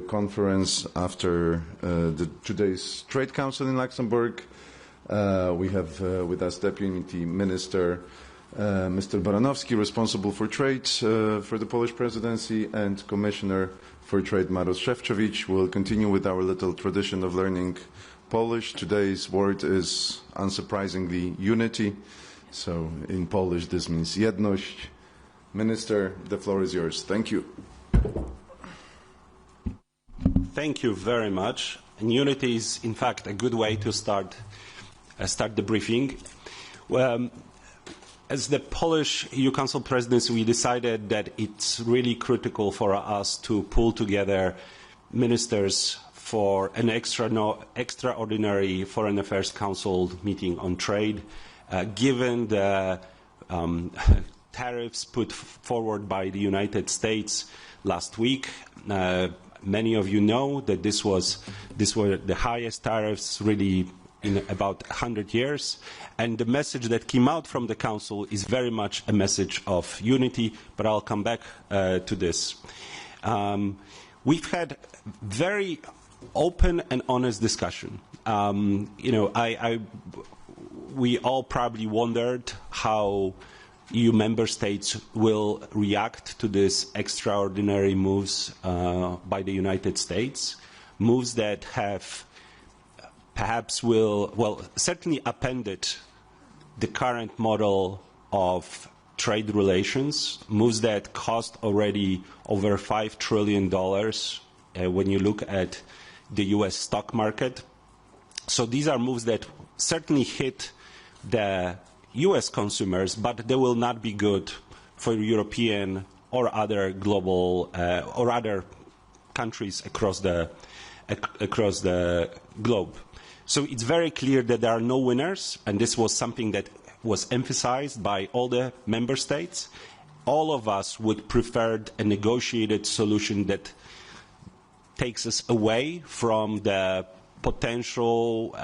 Conference after today's Trade Council in Luxembourg. We have with us Deputy Minister Mr. Baranowski, responsible for trade for the Polish presidency, and Commissioner for Trade Maroš Šefčovič. We'll continue with our little tradition of learning Polish. Today's word is, unsurprisingly, unity. So in Polish this means jedność. Minister, the floor is yours. Thank you. Thank you very much. And unity is, in fact, a good way to start the briefing. As the Polish EU Council presidency, we decided that it's really critical for us to pull together ministers for an extraordinary Foreign Affairs Council meeting on trade, given the tariffs put forward by the United States last week. Many of you know that these were the highest tariffs really in about 100 years. And the message that came out from the Council is very much a message of unity, but I'll come back to this. We've had very open and honest discussion. We all probably wondered how EU member states will react to these extraordinary moves by the United States, moves that have certainly upended the current model of trade relations, moves that cost already over $5 trillion when you look at the US stock market. So these are moves that certainly hit the US consumers, but they will not be good for European or other global or other countries across the globe. So it's very clear that there are no winners, and this was something that was emphasized by all the member states. All of us would prefer a negotiated solution that takes us away from the potential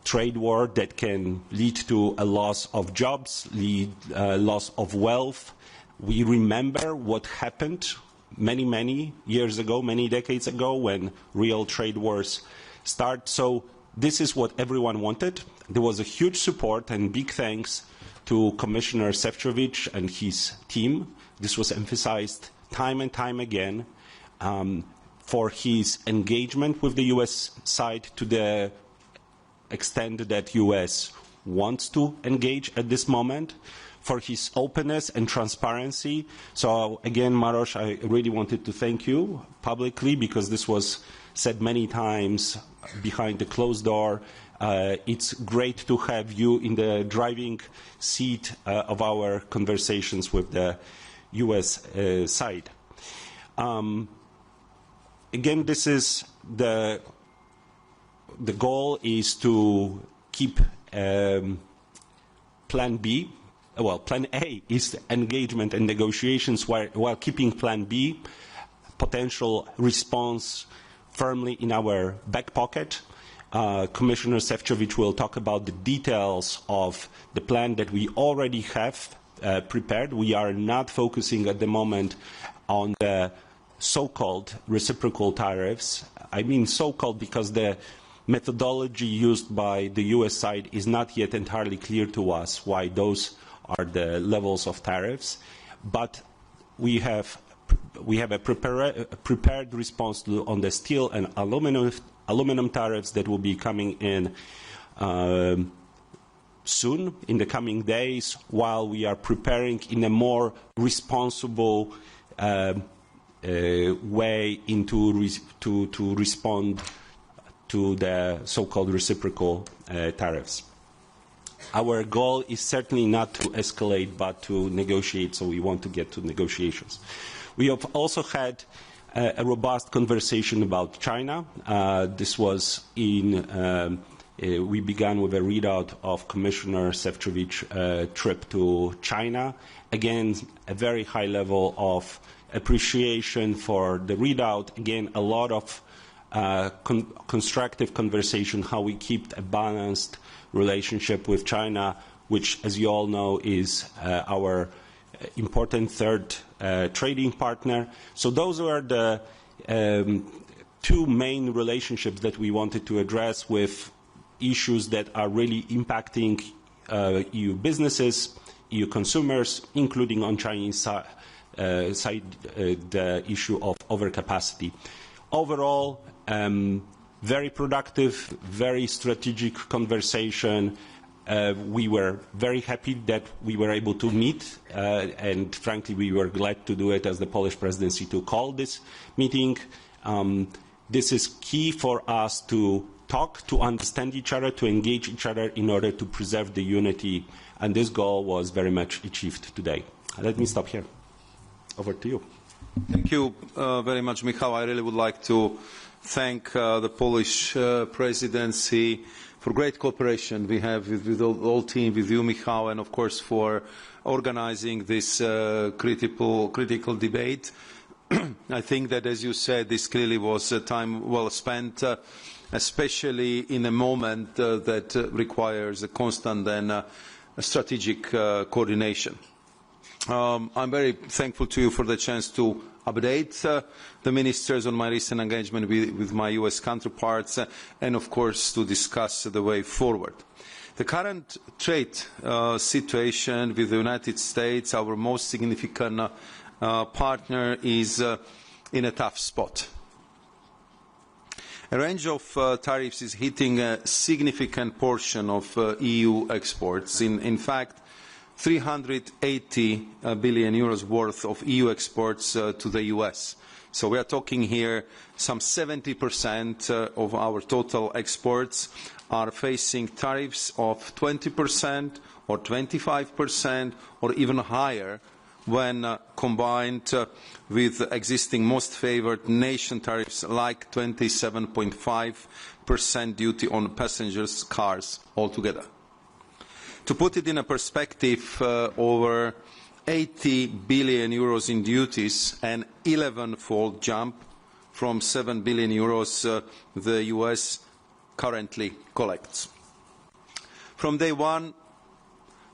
trade war that can lead to a loss of jobs, loss of wealth. We remember what happened many years ago, many decades ago, when real trade wars started. So this is what everyone wanted. There was a huge support and big thanks to Commissioner Šefčovič and his team. This was emphasized time and time again for his engagement with the US side to the extent that US wants to engage at this moment, for his openness and transparency. So again, Maroš, I really wanted to thank you publicly, because this was said many times behind the closed door. It's great to have you in the driving seat of our conversations with the US side. Again, this is the goal is to keep Plan B. Well, Plan A is engagement and negotiations, while keeping Plan B, potential response, firmly in our back pocket. Commissioner Šefčovič will talk about the details of the plan that we already have prepared. We are not focusing at the moment on the so-called reciprocal tariffs. I mean so-called because the methodology used by the US side is not yet entirely clear to us why those are the levels of tariffs. But we have a prepared response on the steel and aluminum tariffs that will be coming in soon, in the coming days, while we are preparing in a more responsible way to respond to the so-called reciprocal tariffs. Our goal is certainly not to escalate, but to negotiate, so we want to get to negotiations. We have also had a robust conversation about China. This was we began with a readout of Commissioner Šefčovič's trip to China. Again, a very high level of appreciation for the readout. Again, a lot of constructive conversation, how we keep a balanced relationship with China, which, as you all know, is our important third trading partner. So those were the two main relationships that we wanted to address with issues that are really impacting EU businesses, EU consumers, including on Chinese side the issue of overcapacity. Overall, very productive, very strategic conversation. We were very happy that we were able to meet, and frankly, we were glad to do it as the Polish presidency to call this meeting. This is key for us to talk, to understand each other, to engage each other in order to preserve the unity, and this goal was very much achieved today. Let me stop here. Over to you. Thank you very much, Michał. I really would like to thank the Polish presidency for great cooperation we have with the whole team, with you, Michał, and of course for organizing this critical debate. I think that, as you said, this clearly was a time well spent, especially in a moment that requires a constant and strategic coordination. I'm very thankful to you for the chance to update the ministers on my recent engagement with my US counterparts and, of course, to discuss the way forward. The current trade situation with the United States, our most significant partner, is in a tough spot. A range of tariffs is hitting a significant portion of EU exports. In fact, 380 billion euros worth of EU exports to the US. So we are talking here some 70% of our total exports are facing tariffs of 20% or 25% or even higher when combined with existing most favored nation tariffs like 27.5% duty on passengers' cars altogether. To put it in a perspective, over 80 billion euros in duties, an 11-fold jump from 7 billion euros the US currently collects. From day one,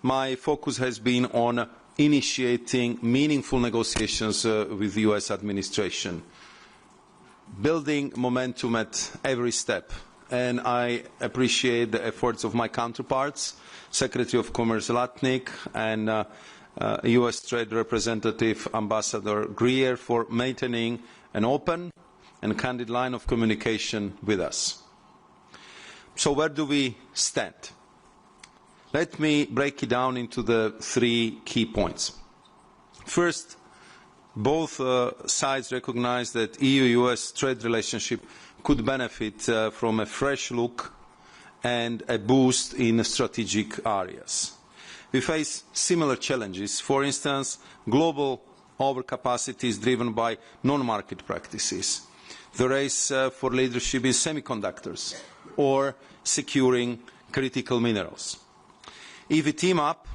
my focus has been on initiating meaningful negotiations with the US administration, building momentum at every step. And I appreciate the efforts of my counterparts, Secretary of Commerce Latnik and US Trade Representative Ambassador Greer, for maintaining an open and candid line of communication with us. So where do we stand? Let me break it down into the three key points. First, both sides recognize that EU-US trade relationship could benefit from a fresh look and a boost in strategic areas. We face similar challenges. For instance, global overcapacity is driven by non-market practices, the race for leadership in semiconductors, or securing critical minerals. If we team up,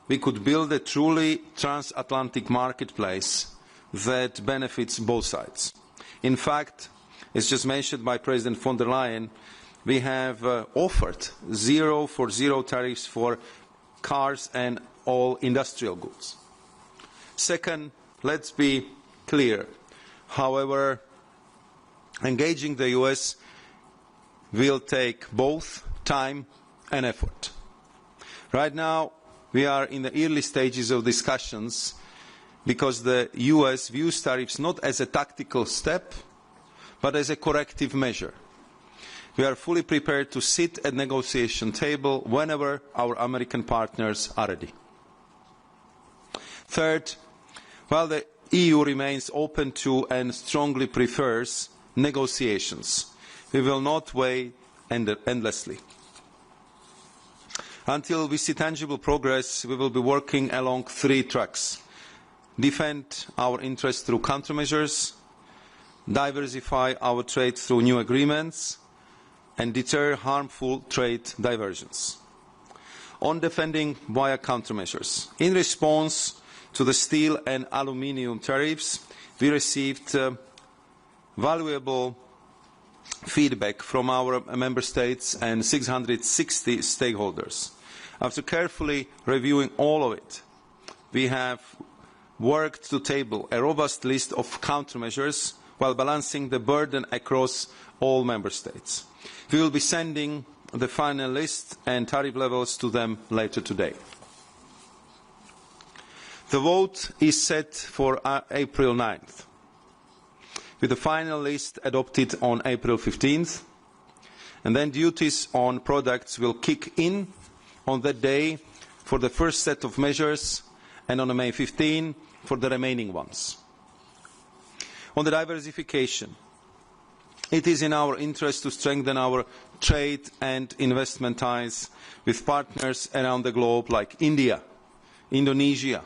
we could build a truly transatlantic marketplace that benefits both sides. In fact, as just mentioned by President von der Leyen, we have offered 0 tariffs for cars and all industrial goods. Second, let's be clear. However, engaging the US will take both time and effort. Right now, we are in the early stages of discussions because the US views tariffs not as a tactical step, but as a corrective measure. We are fully prepared to sit at the negotiation table whenever our American partners are ready. Third, while the EU remains open to and strongly prefers negotiations, we will not wait endlessly. Until we see tangible progress, we will be working along three tracks: defend our interests through countermeasures, diversify our trade through new agreements, and deter harmful trade diversions. On defending via countermeasures, in response to the steel and aluminium tariffs, we received valuable feedback from our member states and 660 stakeholders. After carefully reviewing all of it, we have worked to table a robust list of countermeasures while balancing the burden across all member states. We will be sending the final list and tariff levels to them later today. The vote is set for April 9th, with the final list adopted on April 15th, and then duties on products will kick in on that day for the first set of measures, and on May 15 for the remaining ones. On the diversification, it is in our interest to strengthen our trade and investment ties with partners around the globe like India, Indonesia,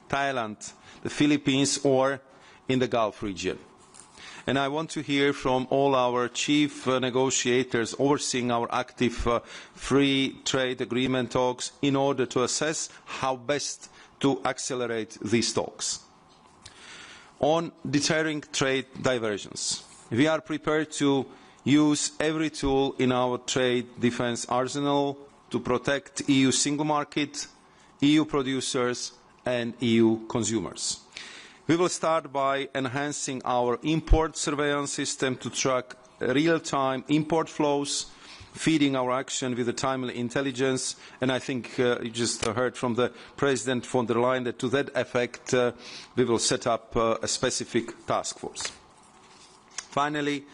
Thailand, the Philippines, or in the Gulf region. And I want to hear from all our chief negotiators overseeing our active free trade agreement talks in order to assess how best to accelerate these talks. On deterring trade diversions, we are prepared to use every tool in our trade defence arsenal to protect EU single market, EU producers and EU consumers. We will start by enhancing our import surveillance system to track real-time import flows, feeding our action with a timely intelligence, and I think you just heard from the President von der Leyen that to that effect we will set up a specific task force. Finally,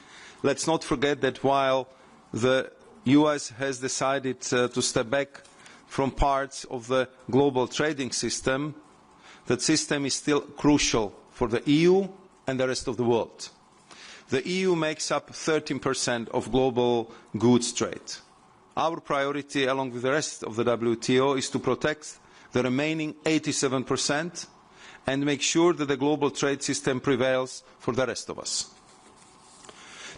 let's not forget that while the US has decided to step back from parts of the global trading system, that system is still crucial for the EU and the rest of the world. The EU makes up 13% of global goods trade. Our priority, along with the rest of the WTO, is to protect the remaining 87% and make sure that the global trade system prevails for the rest of us.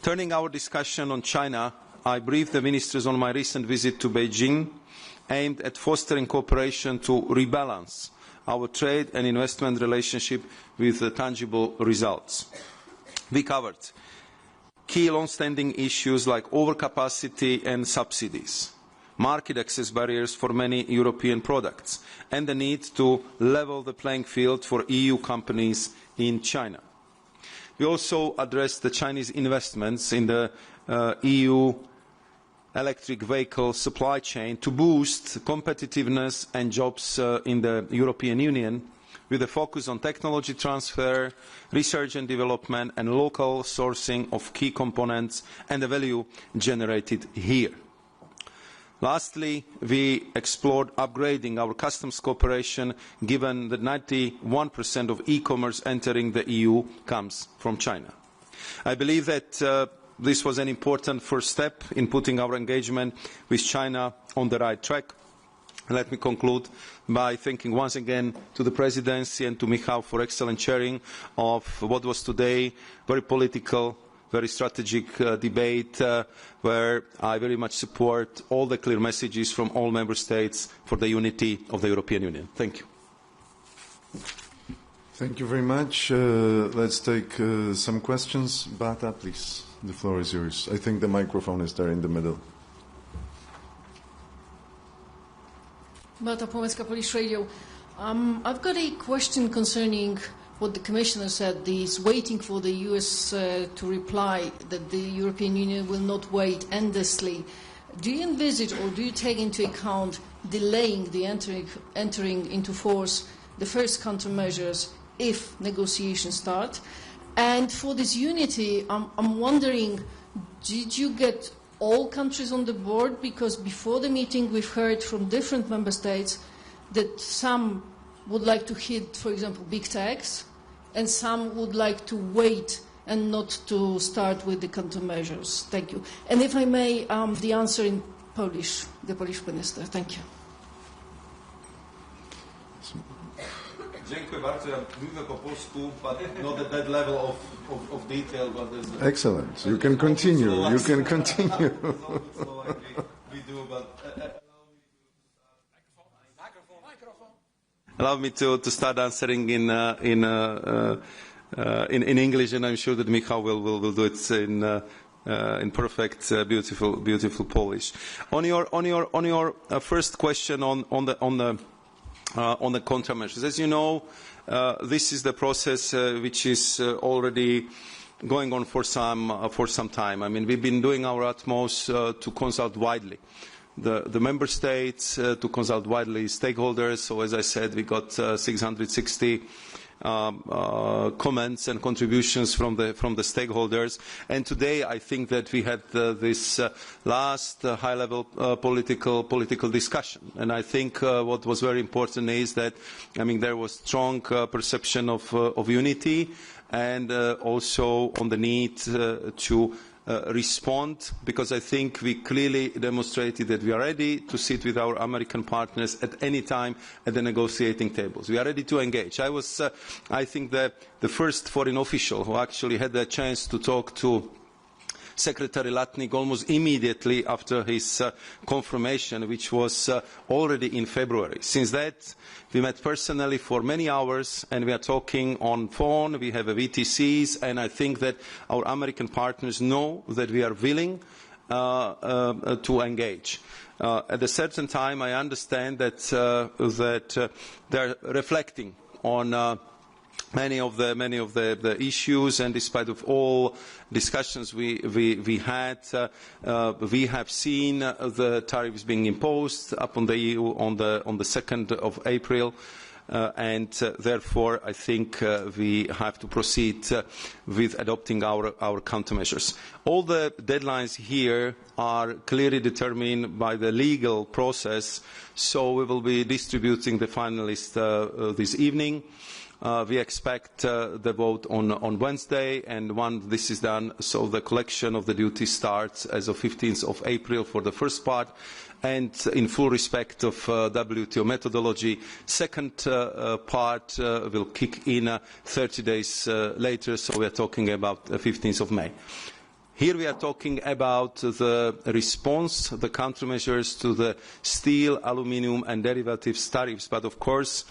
Turning our discussion on China, I briefed the ministers on my recent visit to Beijing, aimed at fostering cooperation to rebalance our trade and investment relationship with tangible results. We covered key long-standing issues like overcapacity and subsidies, market access barriers for many European products, and the need to level the playing field for EU companies in China. We also addressed the Chinese investments in the EU electric vehicle supply chain to boost competitiveness and jobs in the European Union, with a focus on technology transfer, research and development, and local sourcing of key components and the value generated here. Lastly, we explored upgrading our customs cooperation, given that 91% of e-commerce entering the EU comes from China. I believe that this was an important first step in putting our engagement with China on the right track. Let me conclude by thanking once again to the Presidency and to Michał for excellent chairing of what was today very political, very strategic debate where I very much support all the clear messages from all Member States for the unity of the European Union. Thank you. Thank you very much. Let's take some questions. Bata, please. The floor is yours. I think the microphone is there in the middle. Bata Pomecka, Polish Radio. I've got a question concerning what the Commissioner said. He's waiting for the US to reply that the European Union will not wait endlessly. Do you envisage or do you take into account delaying the entering into force the first countermeasures if negotiations start? And for this unity, I'm wondering, did you get all countries on the board? Because before the meeting, we've heard from different member states that some would like to hit, for example, big tax, and some would like to wait and not to start with the countermeasures. Thank you. And if I may, the answer in Polish, the Polish minister. Thank you. Dziękuję bardzo. Ja mówię po polsku, but not at that level of detail. But excellent. You can continue. You can continue. Allow me to start answering in English, and I'm sure that Michał will do it in perfect, beautiful Polish. On your first question on on the countermeasures. As you know, this is the process which is already going on for some time. I mean, we've been doing our utmost to consult widely the member states, to consult widely stakeholders. So, as I said, we got 660 comments and contributions from the stakeholders. And today, I think that we had this last high-level political discussion. And I think what was very important is that, I mean, there was strong perception of unity, and also on the need to respond, because I think we clearly demonstrated that we are ready to sit with our American partners at any time at the negotiating tables. We are ready to engage. I was, I think, the first foreign official who actually had the chance to talk to Secretary Latnik almost immediately after his confirmation, which was already in February. Since that, we met personally for many hours, and we are talking on phone. We have VTCs, and I think that our American partners know that we are willing to engage. At a certain time, I understand that they are reflecting on many of the issues, and despite of all discussions we had, we have seen the tariffs being imposed upon the EU on the 2nd of April, and therefore I think we have to proceed with adopting our countermeasures. All the deadlines here are clearly determined by the legal process, so we will be distributing the finalists this evening. We expect the vote on Wednesday, and once this is done, so the collection of the duty starts as of 15th of April for the first part, and in full respect of WTO methodology, second part will kick in 30 days later, so we are talking about the 15th of May. Here we are talking about the response, the countermeasures to the steel, aluminium and derivatives tariffs, but of course,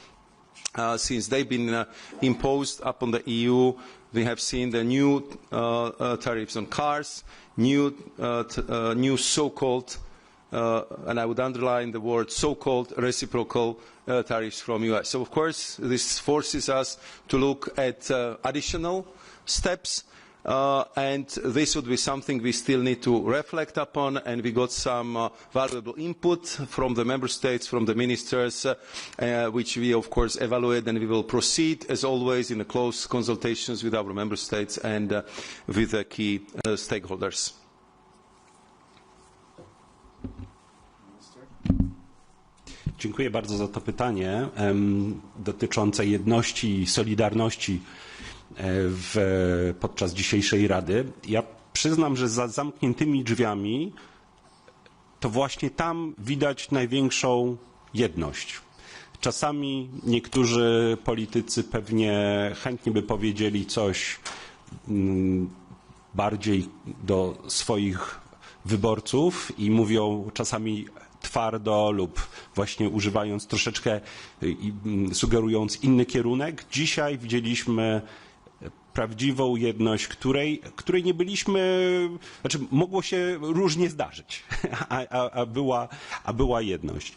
since they've been imposed upon the EU, we have seen the new tariffs on cars, new so-called, and I would underline the word so-called reciprocal tariffs from US. So, of course, this forces us to look at additional steps, and this would be something we still need to reflect upon, and we got some valuable input from the member states, from the ministers, which we of course evaluate, and we will proceed as always in close consultations with our member states and with the key stakeholders. Dziękuję bardzo za to pytanie dotyczące jedności i solidarności podczas dzisiejszej Rady. Ja przyznam, że za zamkniętymi drzwiami to właśnie tam widać największą jedność. Czasami niektórzy politycy pewnie chętnie by powiedzieli coś bardziej do swoich wyborców i mówią czasami twardo lub właśnie używając troszeczkę, sugerując inny kierunek. Dzisiaj widzieliśmy prawdziwą jedność, której nie byliśmy, znaczy mogło się różnie zdarzyć, a była jedność.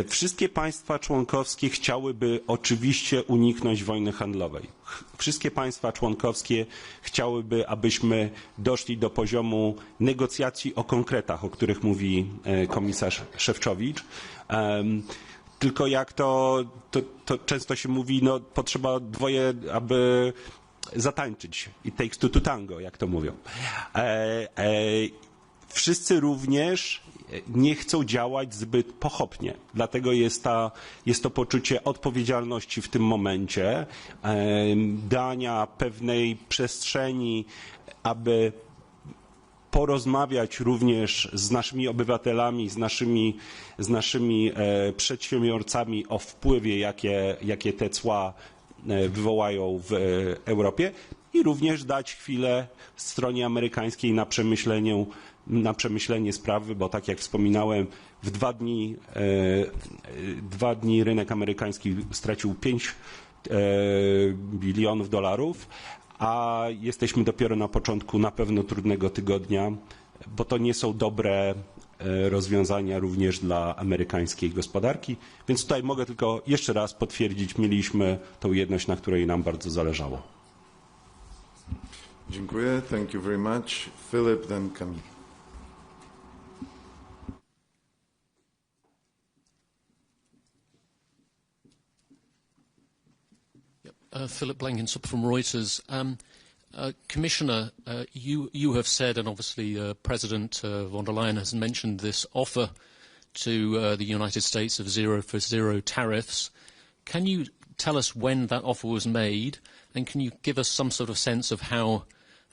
Wszystkie państwa członkowskie chciałyby oczywiście uniknąć wojny handlowej. Wszystkie państwa członkowskie chciałyby, abyśmy doszli do poziomu negocjacji o konkretach, o których mówi komisarz Šefčovič. Tylko jak to często się mówi, no potrzeba dwoje, aby zatańczyć. It takes two to tango, jak to mówią. Wszyscy również nie chcą działać zbyt pochopnie. Dlatego jest to poczucie odpowiedzialności w tym momencie, dania pewnej przestrzeni, aby porozmawiać również z naszymi obywatelami, z naszymi przedsiębiorcami o wpływie, jakie te cła wywołają w Europie, i również dać chwilę stronie amerykańskiej na przemyślenie sprawy, bo tak jak wspominałem, w 2 dni rynek amerykański stracił 5 bilionów dolarów, a jesteśmy dopiero na początku na pewno trudnego tygodnia, bo to nie są dobre rozwiązania również dla amerykańskiej gospodarki. Więc tutaj mogę tylko jeszcze raz potwierdzić, mieliśmy tą jedność, na której nam bardzo zależało. Dziękuję. Thank you very much. Philip, then Camille. Philip Blenkinsop from Reuters. Commissioner, you have said, and obviously President von der Leyen has mentioned this offer to the United States of zero for zero tariffs. Can you tell us when that offer was made, and can you give us some sort of sense of how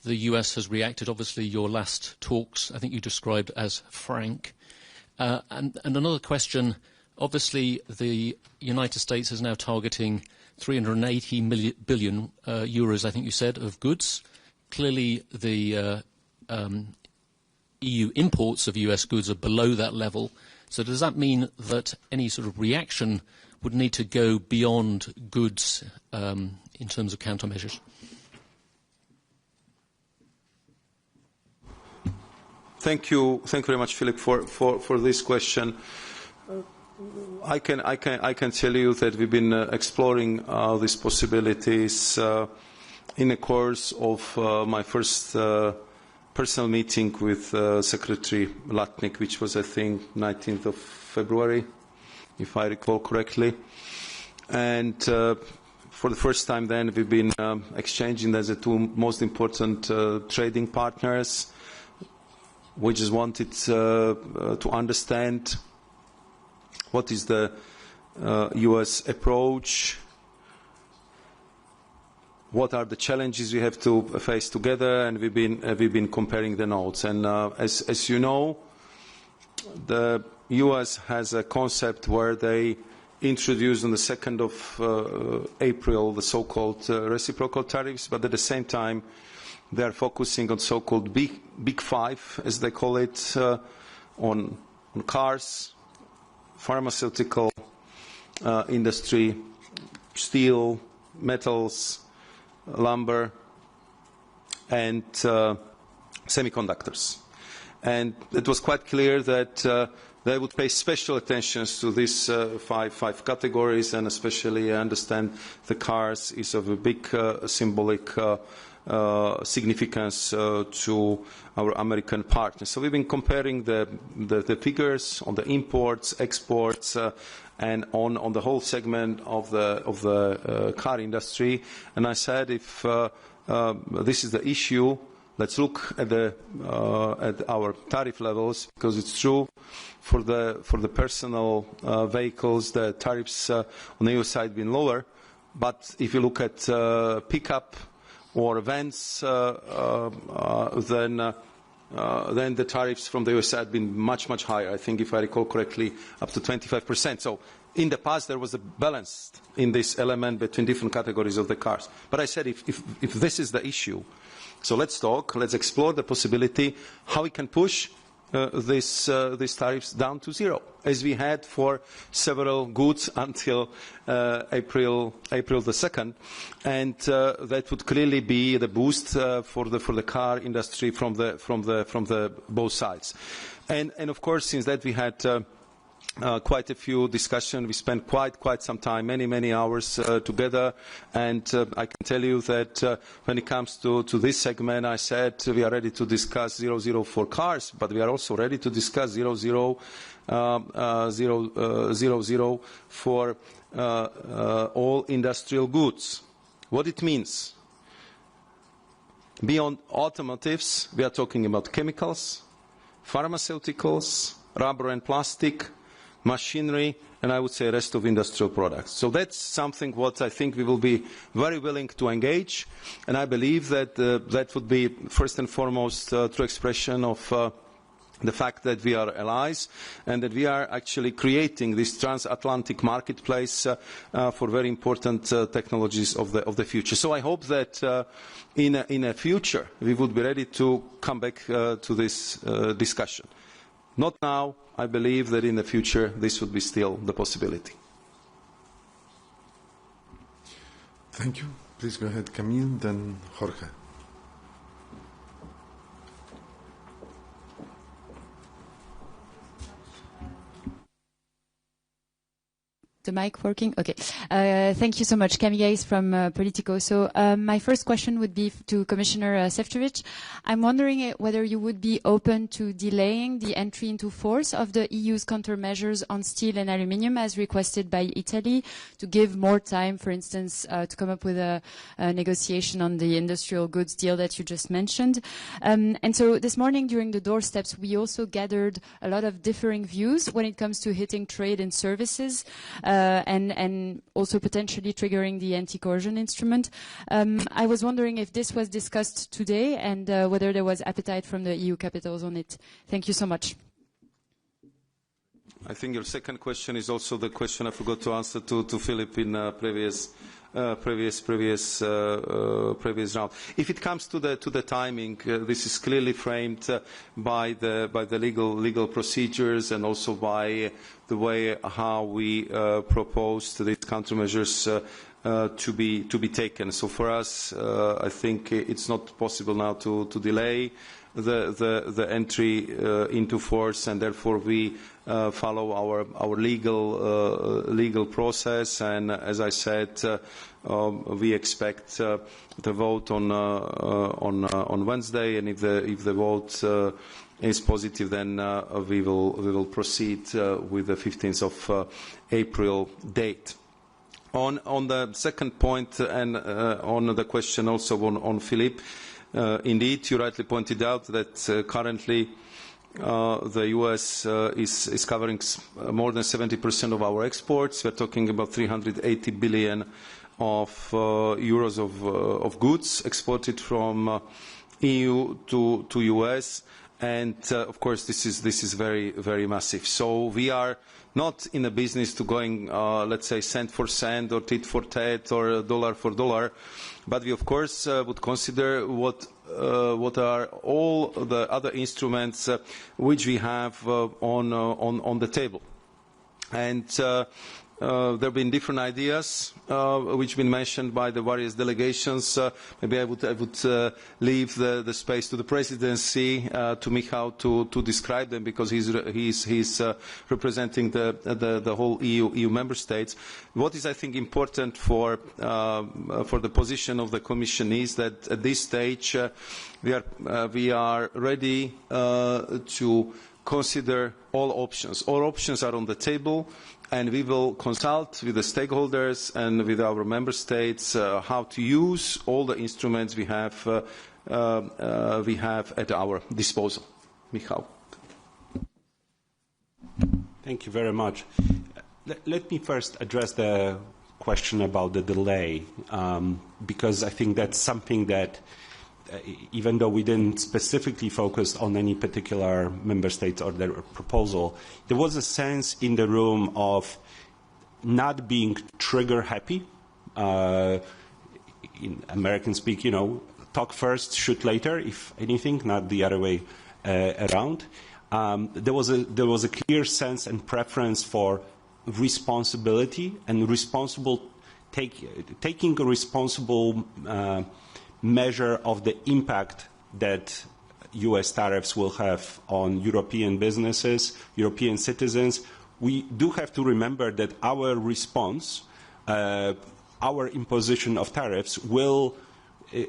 the US has reacted? Obviously, your last talks, I think you described as frank. And another question, obviously the United States is now targeting 380 billion euros, I think you said, of goods. Clearly, the EU imports of US goods are below that level. So does that mean that any sort of reaction would need to go beyond goods in terms of countermeasures? Thank you very much, Philip, for this question. I can tell you that we've been exploring these possibilities in the course of my first personal meeting with Secretary Latnik, which was, I think, 19th of February, if I recall correctly. And for the first time then, we've been exchanging as the two most important trading partners. We just wanted to understand what is the US approach, what are the challenges we have to face together, and we've been comparing the notes. And as you know, the US has a concept where they introduced on the 2nd of April the so-called reciprocal tariffs, but at the same time they are focusing on so-called big five, as they call it, on cars, pharmaceutical industry, steel, metals, lumber, and semiconductors. And it was quite clear that they would pay special attention to these five categories, and especially I understand the cars is of a big symbolic significance to our American partners. So we've been comparing the figures on the imports, exports, and on the whole segment of the car industry. And I said, if this is the issue, let's look at our tariff levels, because it's true for the personal vehicles, the tariffs on the EU side have been lower. But if you look at pickup or vans, then the tariffs from the US had been much higher. I think, if I recall correctly, up to 25%. So in the past there was a balance in this element between different categories of the cars. But I said, if this is the issue, so let's talk, let's explore the possibility how we can push these tariffs down to zero, as we had for several goods until April the 2nd, and that would clearly be the boost for the car industry from the both sides. And of course, since that we had quite a few discussions. We spent quite some time, many hours together, and I can tell you that when it comes to this segment, I said we are ready to discuss 0 for cars, but we are also ready to discuss 0 for all industrial goods. What it means? Beyond automotives, we are talking about chemicals, pharmaceuticals, rubber and plastic, machinery, and I would say rest of industrial products. So that's something what I think we will be very willing to engage, and I believe that that would be first and foremost true expression of the fact that we are allies and that we are actually creating this transatlantic marketplace for very important technologies of the future. So I hope that in a future we would be ready to come back to this discussion. Not now. I believe that in the future this would be still the possibility. Thank you. Please go ahead, Camille, then Jorge. the mic working? Okay. Thank you so much. Camille is from Politico. So my first question would be to Commissioner Šefčovič. I'm wondering whether you would be open to delaying the entry into force of the EU's countermeasures on steel and aluminium as requested by Italy, to give more time, for instance, to come up with a negotiation on the industrial goods deal that you just mentioned. And so this morning during the doorsteps, we also gathered a lot of differing views when it comes to hitting trade and services, and also potentially triggering the anti-coercion instrument. I was wondering if this was discussed today and whether there was appetite from the EU capitals on it. Thank you so much. I think your second question is also the question I forgot to answer to Philip in previous round. If it comes to the timing, this is clearly framed by the legal procedures and also by the way how we propose these countermeasures to be taken. So for us, I think it's not possible now to delay the entry into force, and therefore we follow our legal process. And as I said, we expect the vote on Wednesday, and if the vote is positive, then we will proceed with the 15th of April date. On the second point, and on the question also on Philippe, indeed, you rightly pointed out that currently the US is covering more than 70% of our exports. We're talking about 380 billion of euros of goods exported from EU to US, and of course this is very massive. So we are not in a business to going, let's say, cent for cent or tit for tat or dollar for dollar, but we of course would consider what are all the other instruments which we have on the table. And there have been different ideas which have been mentioned by the various delegations. Maybe I would leave the space to the Presidency, to Michał, to describe them, because he's representing the whole EU member states. What is, I think, important for the position of the Commission is that at this stage we are ready to consider all options. All options are on the table, and we will consult with the stakeholders and with our member states how to use all the instruments we have at our disposal. Michał. Thank you very much. Let me first address the question about the delay, because I think that's something that, even though we didn't specifically focus on any particular member state or their proposal, there was a sense in the room of not being trigger happy. In American speak, talk first, shoot later, if anything, not the other way around. There was a clear sense and preference for responsibility and taking a responsible measure of the impact that US tariffs will have on European businesses, European citizens. We do have to remember that our response, our imposition of tariffs will,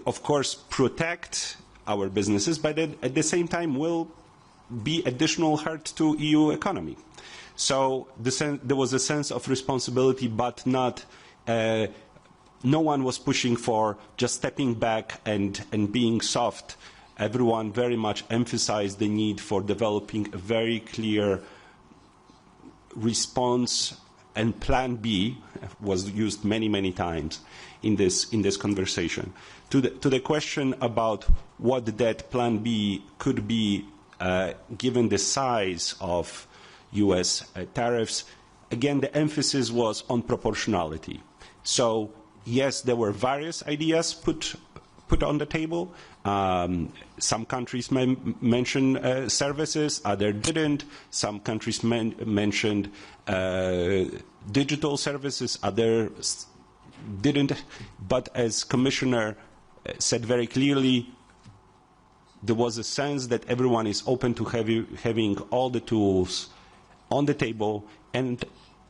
of course, protect our businesses, but at the same time will be additional hurt to EU economy. So there was a sense of responsibility, but not no one was pushing for just stepping back and being soft. Everyone very much emphasized the need for developing a very clear response, and Plan B was used many times in this conversation. To the question about what that Plan B could be, given the size of US tariffs, again the emphasis was on proportionality. So yes, there were various ideas put on the table. Some countries mentioned services, others didn't. Some countries mentioned digital services, others didn't. But as Commissioner said very clearly, there was a sense that everyone is open to having all the tools on the table, and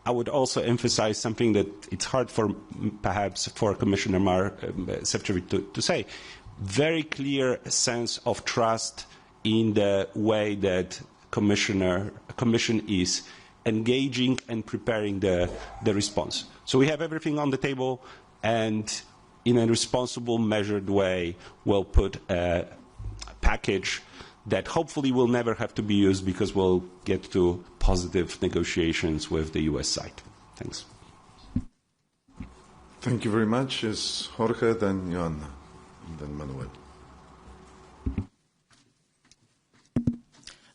I would also emphasize something that it's hard for perhaps for Commissioner Šefčovič to say. Very clear sense of trust in the way that Commission is engaging and preparing the response. So we have everything on the table, and in a responsible, measured way, we'll put a package that hopefully will never have to be used because we'll get to positive negotiations with the US side. Thanks. Thank you very much. It's Jorge, then Joanna, and then Manuel.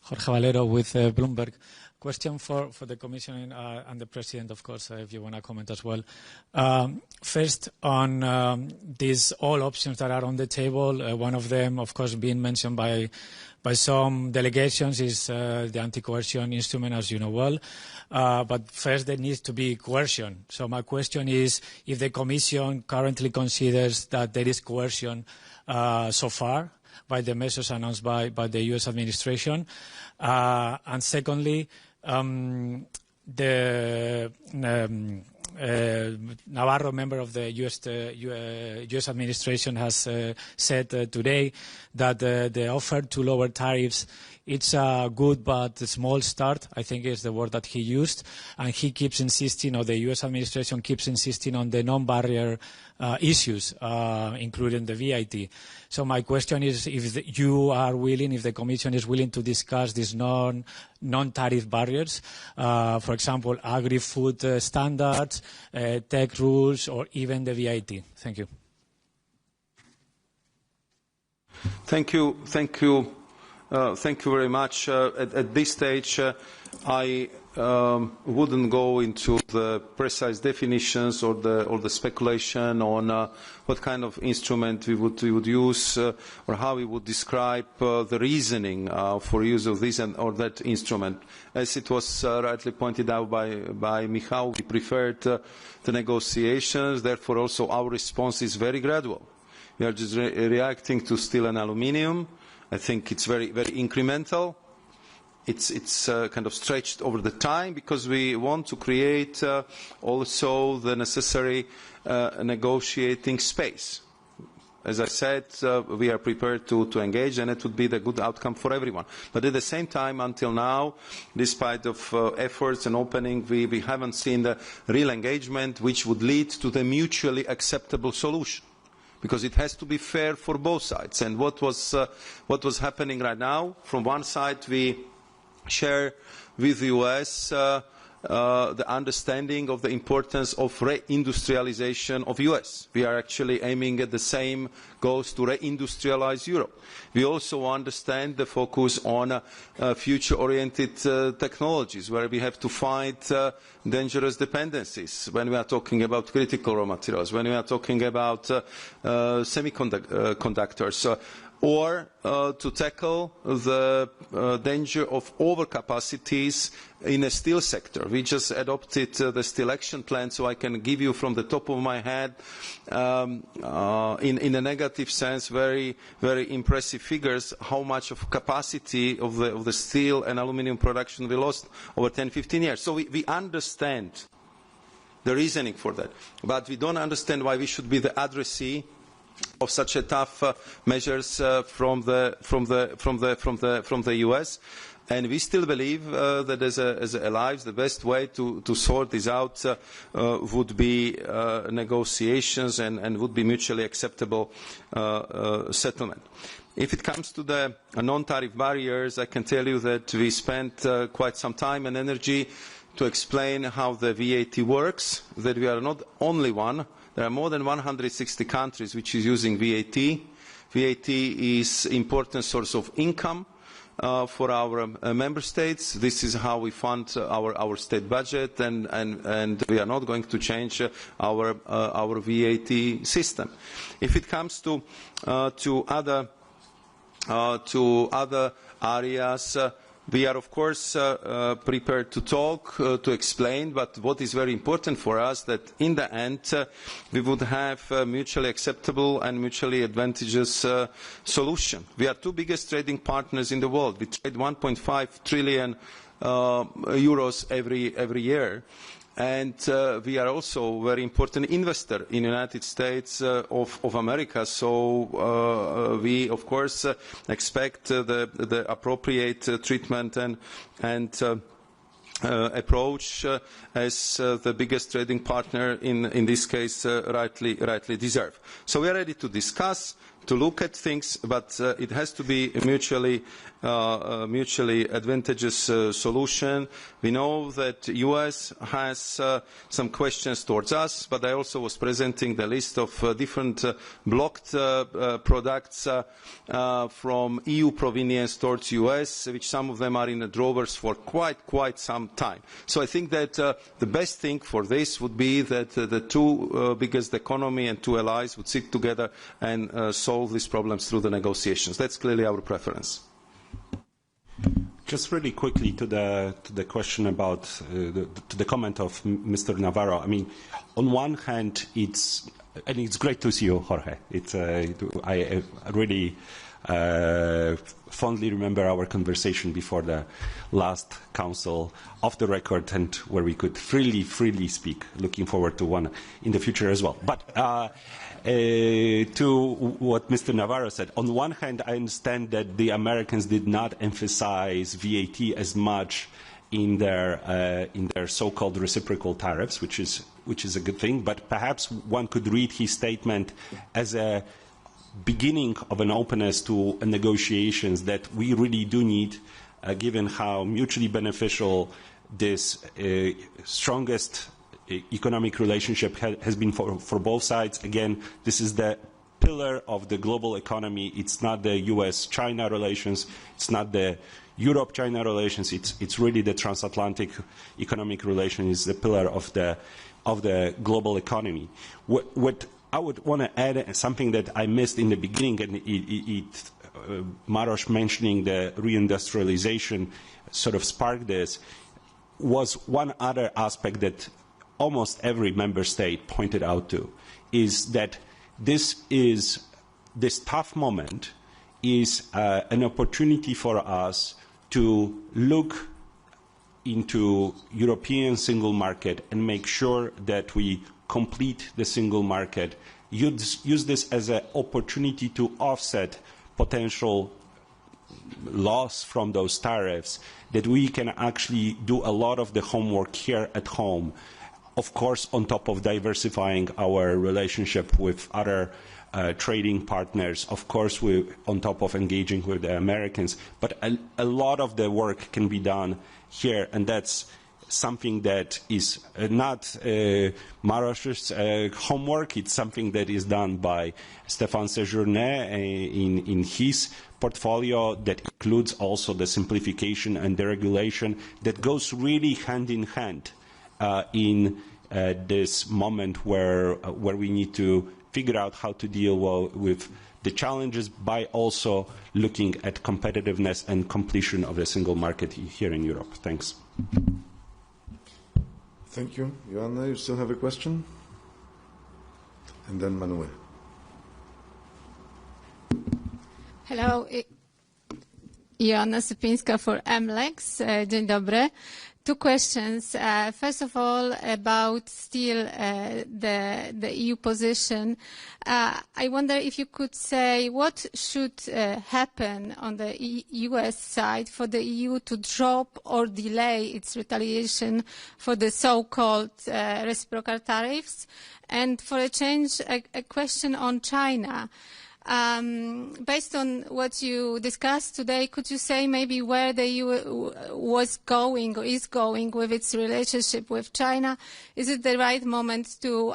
Jorge Valero with Bloomberg. Question for the Commission and the President, of course, if you want to comment as well. First, on these all options that are on the table, one of them, of course, being mentioned by some delegations is the anti-coercion instrument, as you know well. But first, there needs to be coercion. So my question is if the Commission currently considers that there is coercion so far by the measures announced by the U.S. administration. And secondly, the Navarro, member of the U.S. administration, has said today that the offer to lower tariffs, it's a good but small start, I think is the word that he used, and he keeps insisting, or the U.S. administration keeps insisting on the non-barrier issues, including the VAT. So my question is if you are willing, if the Commission is willing to discuss these non-tariff barriers, for example, agri-food standards, tech rules, or even the VAT. Thank you. Thank you very much. At this stage, I wouldn't go into the precise definitions or the speculation on what kind of instrument we would use or how we would describe the reasoning for use of this or that instrument. As it was rightly pointed out by Michał, we preferred the negotiations. Therefore, also our response is very gradual. We are just reacting to steel and aluminium. I think it's very, very incremental. It's kind of stretched over the time because we want to create also the necessary negotiating space. As I said, we are prepared to engage, and it would be the good outcome for everyone. But at the same time, until now, despite of efforts and opening, we haven't seen the real engagement which would lead to the mutually acceptable solution. Because it has to be fair for both sides. And what was happening right now, from one side we share with the US the understanding of the importance of reindustrialization of US. We are actually aiming at the same goals to reindustrialize Europe. We also understand the focus on future-oriented technologies, where we have to fight dangerous dependencies when we are talking about critical raw materials, when we are talking about semiconductors, or to tackle the danger of overcapacities in a steel sector. We just adopted the Steel Action Plan, so I can give you from the top of my head, in a negative sense, very, very impressive figures, how much of capacity of the steel and aluminium production we lost over 10-15 years. So we understand the reasoning for that, but we don't understand why we should be the addressee of such a tough measures from the US, and we still believe that as allies, the best way to sort this out would be negotiations and would be mutually acceptable settlement. If it comes to the non-tariff barriers, I can tell you that we spent quite some time and energy to explain how the VAT works, that we are not only one. There are more than 160 countries which is using VAT. VAT is an important source of income for our member states. This is how we fund our state budget, and we are not going to change our VAT system. If it comes to other areas, we are, of course, prepared to talk, to explain, but what is very important for us that in the end we would have a mutually acceptable and mutually advantageous solution. We are two biggest trading partners in the world. We trade 1.5 trillion euros every year. And we are also a very important investor in the United States of America. So we, of course, expect the appropriate treatment and approach as the biggest trading partner in this case rightly deserve. So we are ready to discuss, to look at things, but it has to be a mutually advantageous solution. We know that the US has some questions towards us, but I also was presenting the list of different blocked products from EU provenience towards US, which some of them are in the drawers for quite some time. So I think that the best thing for this would be that the two biggest economy and two allies would sit together and solve these problems through the negotiations. That's clearly our preference. Just really quickly to the question about to the comment of Mr. Navarro. I mean, on one hand, it's great to see you, Jorge. I really fondly remember our conversation before the last council, off the record, and where we could freely speak. Looking forward to one in the future as well. But to what Mr. Navarro said, on one hand, I understand that the Americans did not emphasize VAT as much in their so-called reciprocal tariffs, which is a good thing. But perhaps one could read his statement as a beginning of an openness to negotiations that we really do need, given how mutually beneficial this strongest economic relationship has been for both sides. Again, this is the pillar of the global economy. It's not the US-China relations. It's not the Europe-China relations. It's really the transatlantic economic relation is the pillar of the global economy. What I would want to add something that I missed in the beginning, and Maros mentioning the reindustrialization sort of sparked this, was one other aspect that almost every member state pointed out to, is that this tough moment is an opportunity for us to look into European single market and make sure that we complete the single market, use this as an opportunity to offset potential loss from those tariffs, that we can actually do a lot of the homework here at home, of course on top of diversifying our relationship with other trading partners, of course on top of engaging with the Americans, but a lot of the work can be done here, and that's something that is not Maros's homework. It's something that is done by Stéphane Séjourné in his portfolio, that includes also the simplification and the regulation that goes really hand in hand in this moment where we need to figure out how to deal well with the challenges by also looking at competitiveness and completion of the single market here in Europe. Thanks. Thank you. Joanna, you still have a question? And then Manuel. Hello. Joanna Sypińska for MLEX. Dzień dobry. Two questions. First of all, about still the EU position. I wonder if you could say what should happen on the US side for the EU to drop or delay its retaliation for the so-called reciprocal tariffs. And for a change, a question on China. Based on what you discussed today, could you say maybe where the EU was going or is going with its relationship with China? Is it the right moment to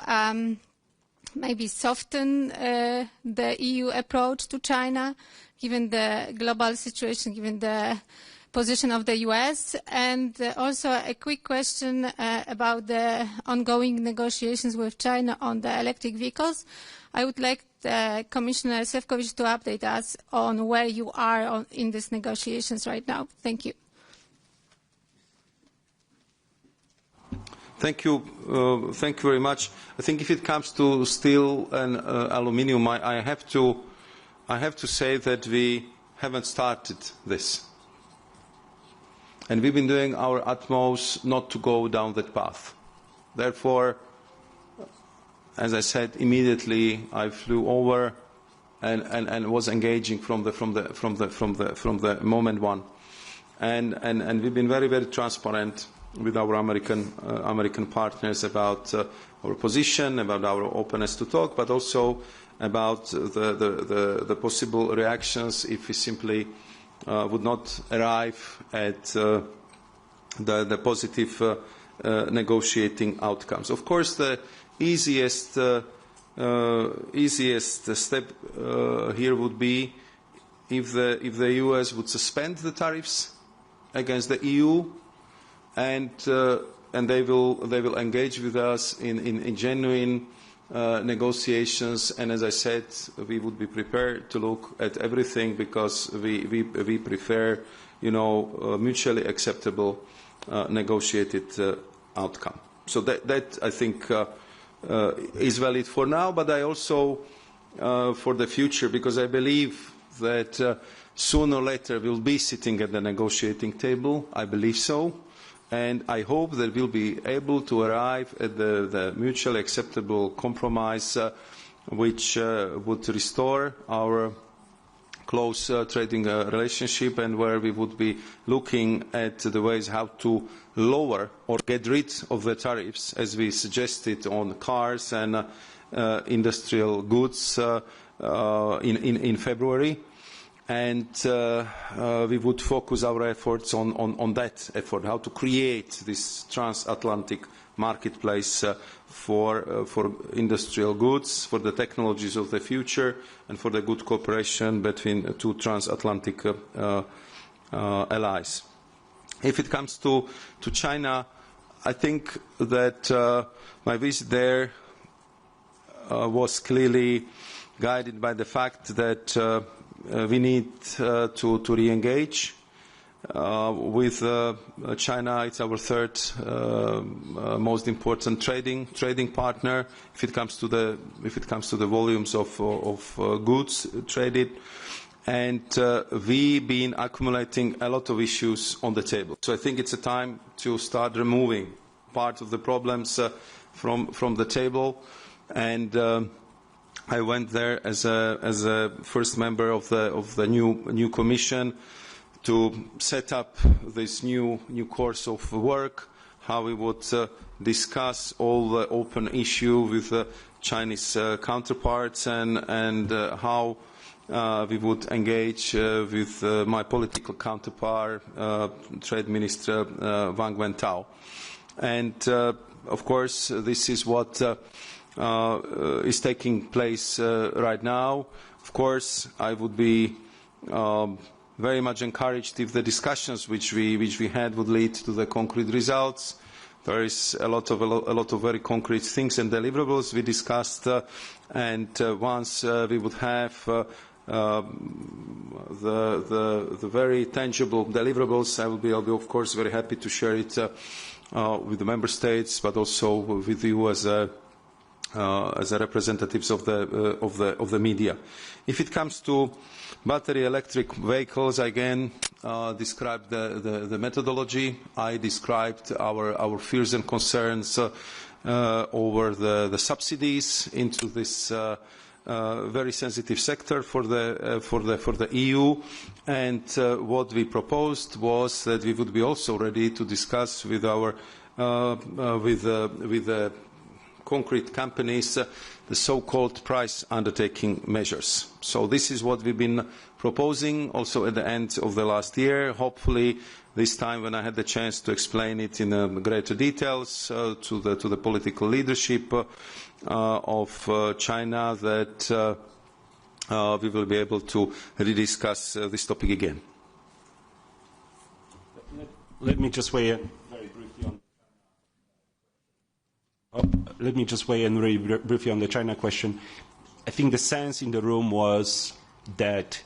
maybe soften the EU approach to China, given the global situation, given the position of the US? And also a quick question about the ongoing negotiations with China on the electric vehicles. I would like Commissioner Šefčovič to update us on where you are in these negotiations right now. Thank you. Thank you. Thank you very much. I think if it comes to steel and aluminium, I have to say that we haven't started this. And we've been doing our utmost not to go down that path. Therefore, as I said, immediately I flew over and was engaging from the moment one. And we've been very, very transparent with our American partners about our position, about our openness to talk, but also about the possible reactions if we simply would not arrive at the positive negotiating outcomes. Of course, the easiest step here would be if the US would suspend the tariffs against the EU, and they will engage with us in genuine negotiations. And as I said, we would be prepared to look at everything because we prefer, mutually acceptable negotiated outcome. So that I think is valid for now, but I also for the future, because I believe that sooner or later we'll be sitting at the negotiating table. I believe so. And I hope that we'll be able to arrive at the mutually acceptable compromise which would restore our close trading relationship, and where we would be looking at the ways how to lower or get rid of the tariffs, as we suggested, on cars and industrial goods in February. And we would focus our efforts on that effort, how to create this transatlantic marketplace for industrial goods, for the technologies of the future, and for the good cooperation between two transatlantic allies. If it comes to China, I think that my visit there was clearly guided by the fact that we need to re-engage with China. It's our third most important trading partner if it comes to the volumes of goods traded, and we've been accumulating a lot of issues on the table. So I think it's a time to start removing part of the problems from the table. And I went there as a first member of the new Commission to set up this new course of work, how we would discuss all the open issues with Chinese counterparts, and how we would engage with my political counterpart, Trade Minister Wang Wentao. And of course, this is what is taking place right now. Of course, I would be very much encouraged if the discussions which we had would lead to the concrete results. There is a lot of very concrete things and deliverables we discussed, and once we would have the very tangible deliverables, I will be of course very happy to share it with the member states, but also with you as representatives of the media. If it comes to battery electric vehicles, again described the methodology. I described our fears and concerns over the subsidies into this very sensitive sector for the EU, and what we proposed was that we would be also ready to discuss with our with the concrete companies the so-called price undertaking measures. So this is what we've been proposing also at the end of the last year. Hopefully this time, when I had the chance to explain it in greater details to the political leadership of China, that we will be able to rediscuss this topic again. Let me just weigh in very briefly on. Let me just weigh in very briefly on the China question. I think the sense in the room was that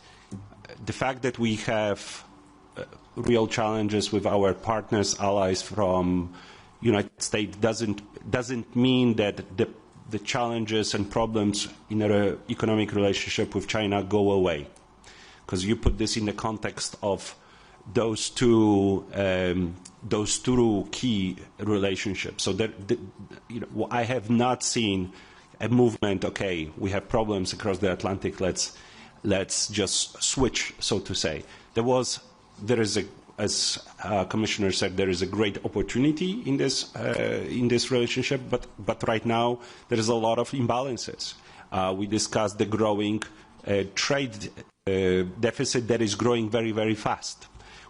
the fact that we have real challenges with our partners, allies from United States doesn't mean that the challenges and problems in our economic relationship with China go away. Because you put this in the context of those two key relationships. So I have not seen a movement. Okay, we have problems across the Atlantic. Let's just switch, so to say. There is as Commissioner said, there is a great opportunity in this relationship, but right now there is a lot of imbalances. We discussed the growing trade deficit that is growing very, very fast.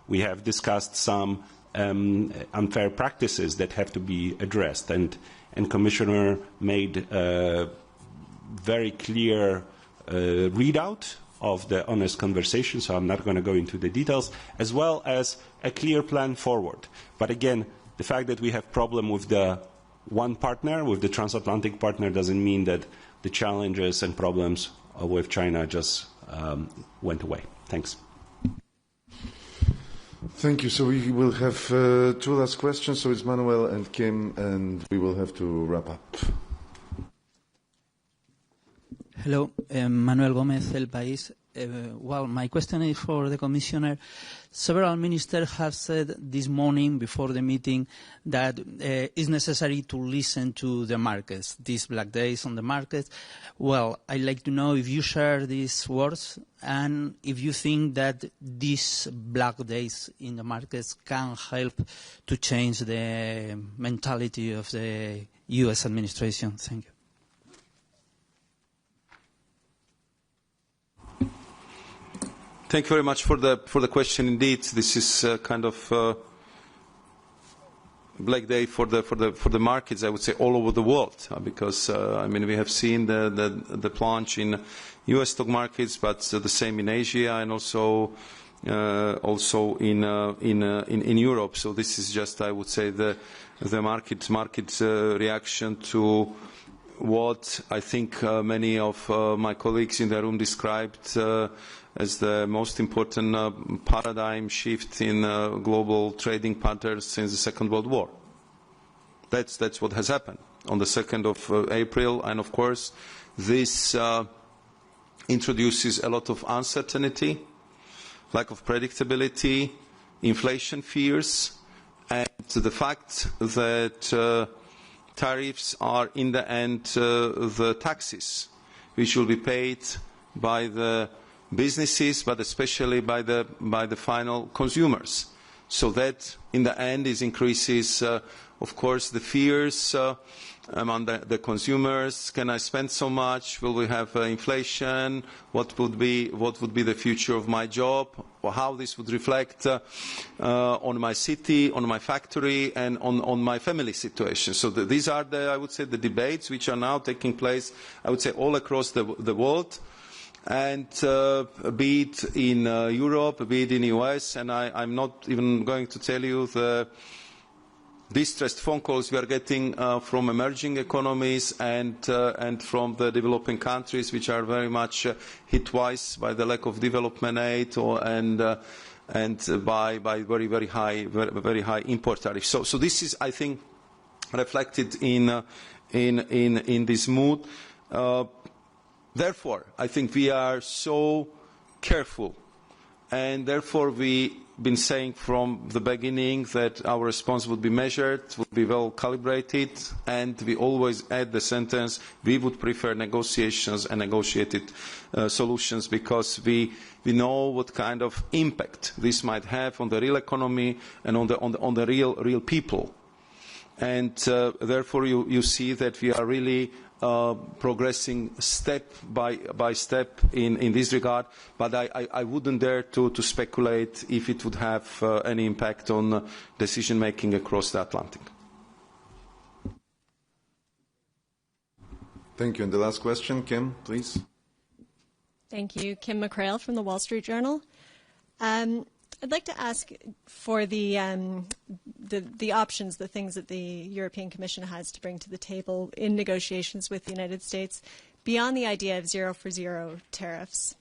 We have discussed some unfair practices that have to be addressed, and Commissioner made a very clear readout of the honest conversation, so I'm not going to go into the details, as well as a clear plan forward. But again, the fact that we have problem with the one partner, with the transatlantic partner, doesn't mean that the challenges and problems with China just went away. Thanks. Thank you. So we will have two last questions. So it's Manuel and Kim, and we will have to wrap up. Hello, Manuel Gomez, El País. Well, my question is for the Commissioner. Several ministers have said this morning before the meeting that it's necessary to listen to the markets, these black days on the markets. Well, I'd like to know if you share these words and if you think that these black days in the markets can help to change the mentality of the U.S. administration. Thank you. Thank you very much for the question. Indeed, this is kind of black day for the markets. I would say all over the world, because I mean we have seen the plunge in U.S. stock markets, but the same in Asia and also in Europe. So this is just, I would say, the market reaction to what I think many of my colleagues in the room described as the most important paradigm shift in global trading patterns since the Second World War. That's what has happened on the 2nd of April, and of course this introduces a lot of uncertainty, lack of predictability, inflation fears, and the fact that tariffs are in the end the taxes which will be paid by the businesses, but especially by the final consumers. So that in the end increases of course the fears among the consumers. Can I spend so much? Will we have inflation? What would be the future of my job? Or how this would reflect on my city, on my factory, and on my family situation. So these are I would say the debates which are now taking place, I would say, all across the world. And be it in Europe, be it in the US, and I'm not even going to tell you the distressed phone calls we are getting from emerging economies and from the developing countries, which are very much hit twice by the lack of development aid and by very high import tariffs. So this is, I think, reflected in this mood. Therefore, I think we are so careful, and therefore we've been saying from the beginning that our response would be measured, would be well calibrated, and we always add the sentence, we would prefer negotiations and negotiated solutions, because we know what kind of impact this might have on the real economy and on the real people. And therefore you see that we are really progressing step by step in this regard, but I wouldn't dare to speculate if it would have any impact on decision making across the Atlantic. Thank you. And the last question, Kim, please. Thank you. Kim McCrail from the Wall Street Journal. I'd like to ask for the options, the things that the European Commission has to bring to the table in negotiations with the United States, beyond the idea of zero for zero tariffs.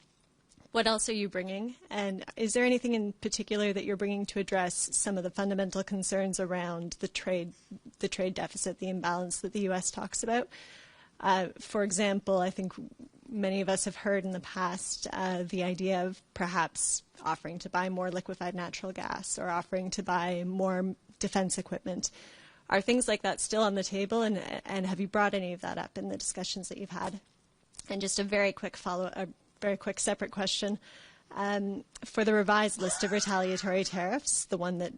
What else are you bringing? And is there anything in particular that you're bringing to address some of the fundamental concerns around the trade deficit, the imbalance that the U.S. talks about? For example, I think many of us have heard in the past the idea of perhaps offering to buy more liquefied natural gas or offering to buy more defense equipment. Are things like that still on the table, and have you brought any of that up in the discussions that you've had? And just a very quick separate question. For the revised list of retaliatory tariffs, the one that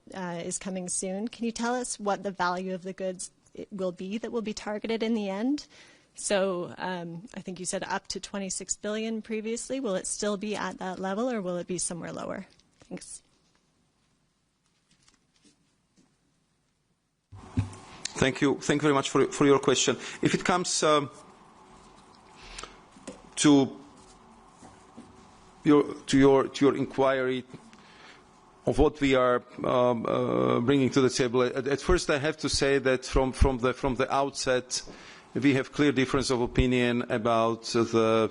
is coming soon, can you tell us what the value of the goods will be that will be targeted in the end? So I think you said up to 26 billion previously. Will it still be at that level, or will it be somewhere lower? Thanks. Thank you very much for your question. If it comes to your inquiry of what we are bringing to the table, at first I have to say that from the outset we have clear difference of opinion about the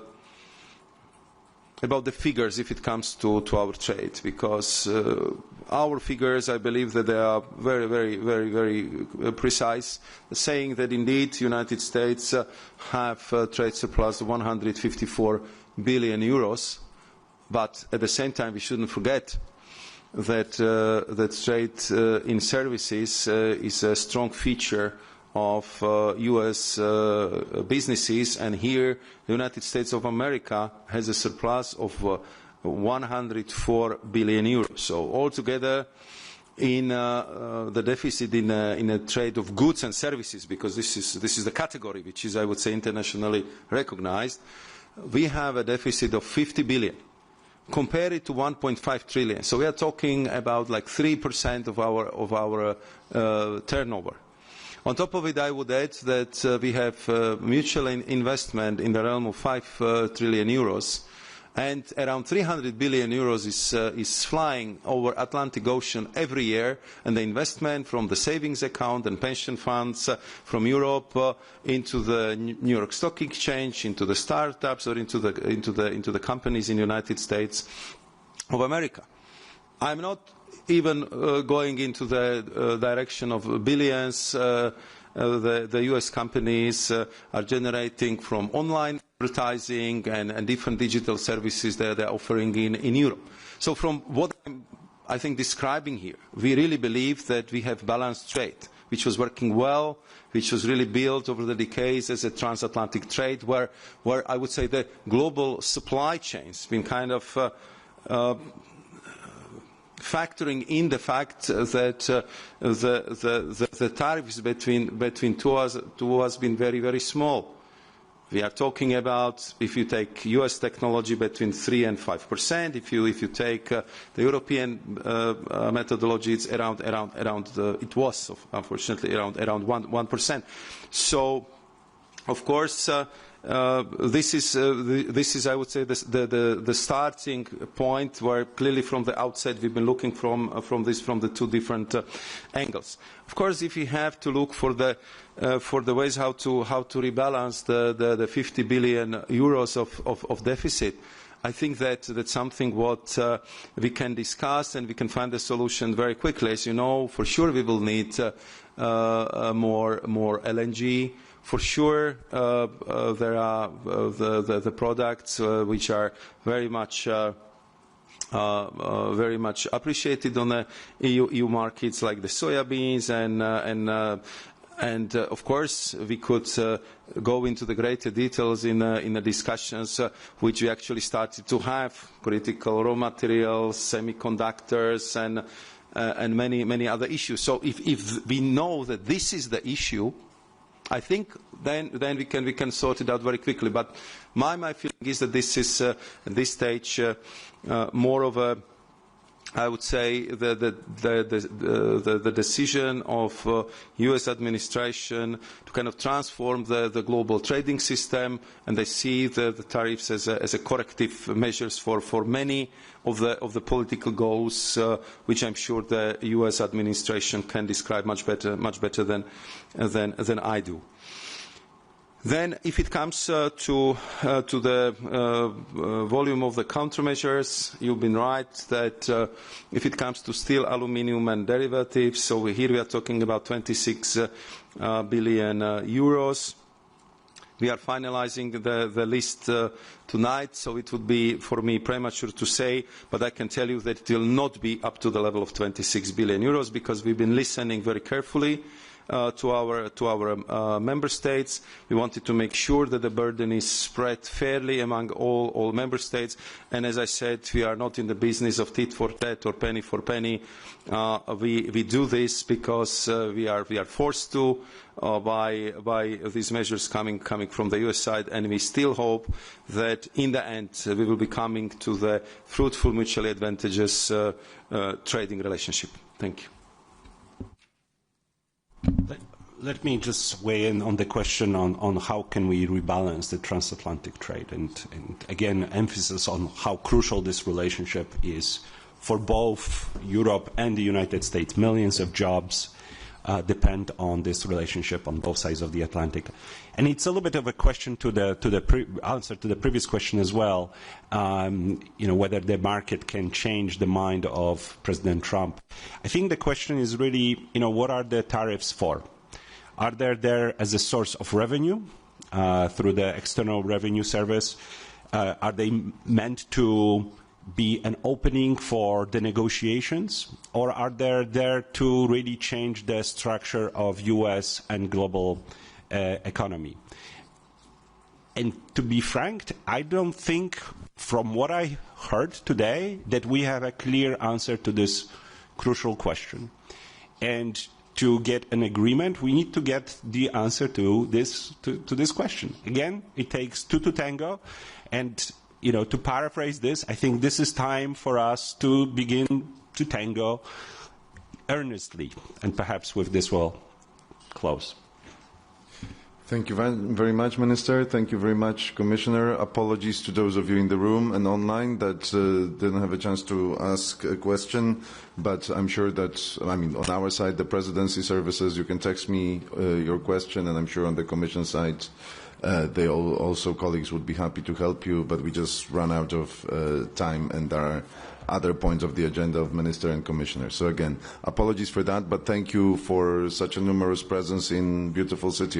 figures if it comes to our trade, because our figures, I believe that they are very, very, very, very precise, saying that indeed the United States have a trade surplus of 154 billion euros, but at the same time we shouldn't forget that trade in services is a strong feature of U.S. businesses, and here the United States of America has a surplus of 104 billion euros. So altogether, in the deficit in a trade of goods and services, because this is the category which is, I would say, internationally recognized, we have a deficit of 50 billion. Compare it to 1.5 trillion. So we are talking about like 3% of our turnover. On top of it, I would add that we have mutual investment in the realm of 5 trillion euros, and around 300 billion euros is flying over Atlantic Ocean every year, and the investment from the savings account and pension funds from Europe into the New York Stock Exchange, into the startups, or into the companies in the United States of America. I'm not even going into the direction of billions the U.S. companies are generating from online advertising and different digital services that they're offering in Europe. So from what I'm, I think, describing here, we really believe that we have balanced trade, which was working well, which was really built over the decades as a transatlantic trade, where I would say the global supply chains been kind of factoring in the fact that the tariffs between two has been very, very small. We are talking about, if you take U.S. technology, between 3 and 5%. If you take the European methodology, it's around it was unfortunately around 1%. So, of course, this is I would say the starting point where clearly from the outset we've been looking from the two different angles. Of course, if we have to look for the ways how to rebalance the 50 billion euros of deficit, I think that's something what we can discuss, and we can find a solution very quickly. As you know, for sure we will need more LNG. For sure, there are the products which are very much appreciated on the EU markets, like the soya beans, and of course we could go into the greater details in the discussions which we actually started to have: critical raw materials, semiconductors, and many other issues. So if we know that this is the issue, I think then we can sort it out very quickly. But my feeling is that this is at this stage more of a, I would say, the decision of U.S. administration to kind of transform the global trading system, and they see the tariffs as a corrective measures for many of the political goals, which I'm sure the U.S. administration can describe much better than I do. Then, if it comes to the volume of the countermeasures, you've been right that if it comes to steel, aluminium, and derivatives, so here we are talking about 26 billion euros. We are finalizing the list tonight, so it would be, for me, premature to say, but I can tell you that it will not be up to the level of 26 billion euros, because we've been listening very carefully to our member states. We wanted to make sure that the burden is spread fairly among all member states. And as I said, we are not in the business of tit for tat or penny for penny. We do this because we are forced to by these measures coming from the US side, and we still hope that in the end we will be coming to the fruitful, mutually advantageous trading relationship. Thank you. Let me just weigh in on the question on how can we rebalance the transatlantic trade, and again, emphasis on how crucial this relationship is for both Europe and the United States. Millions of jobs depend on this relationship on both sides of the Atlantic. And it's a little bit of a question to the answer to the previous question as well, whether the market can change the mind of President Trump. I think the question is really, what are the tariffs for? Are they there as a source of revenue through the External Revenue Service? Are they meant to be an opening for the negotiations, or are they there to really change the structure of U.S. and global economy? And to be frank, I don't think, from what I heard today, that we have a clear answer to this crucial question. And to get an agreement, we need to get the answer to this question. Again, it takes two to tango, and to paraphrase this, I think this is time for us to begin to tango earnestly, and perhaps with this we'll close. Thank you very much, Minister. Thank you very much, Commissioner. Apologies to those of you in the room and online that didn't have a chance to ask a question, but I'm sure that, on our side, the Presidency services, you can text me your question, and I'm sure on the Commission side, they also, colleagues, would be happy to help you, but we just run out of time, and there are other points of the agenda of Minister and Commissioner. So again, apologies for that, but thank you for such a numerous presence in beautiful city of